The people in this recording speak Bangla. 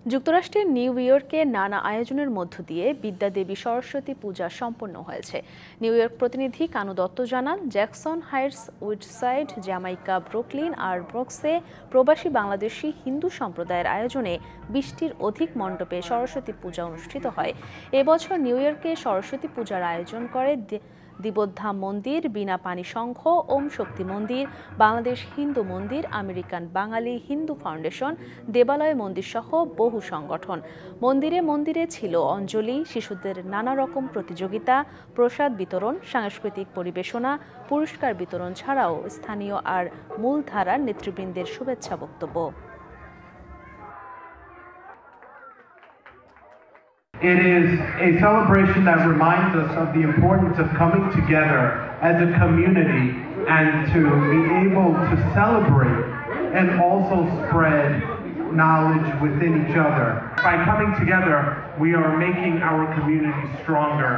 যুক্তরাষ্ট্রের নিউ ইয়র্কে নানা আয়োজনের মধ্য দিয়ে বিদ্যাদেবী সরস্বতী পূজা সম্পন্ন হয়েছে। নিউ ইয়র্ক প্রতিনিধি কানু দত্ত জানান, Jackson Heights, Woodside, Jamaica, Brooklyn আর ব্রক্সে প্রবাসী বাংলাদেশি হিন্দু সম্প্রদায়ের আয়োজনে 20টির অধিক মণ্ডপে সরস্বতী পূজা অনুষ্ঠিত হয়। এবছর নিউ ইয়র্কে সরস্বতী পূজার আয়োজন করে দিবোধাম মন্দির, বিনা পানি সংঘ, ওম শক্তি মন্দির, বাংলাদেশ হিন্দু মন্দির, আমেরিকান বাঙালি হিন্দু ফাউন্ডেশন, দেবালয় মন্দির সহ বহু সংগঠন। মন্দিরে মন্দিরে ছিল অঞ্জলি, শিশুদের নানা রকম প্রতিযোগিতা, প্রসাদ বিতরণ, সাংস্কৃতিক পরিবেশনা, পুরস্কার বিতরণ ছাড়াও স্থানীয় আর মূলধারার নেতৃবৃন্দের শুভেচ্ছা বক্তব্য। It is a celebration that reminds us of the importance of coming together as a community and to be able to celebrate and also spread knowledge within each other. By coming together, we are making our community stronger.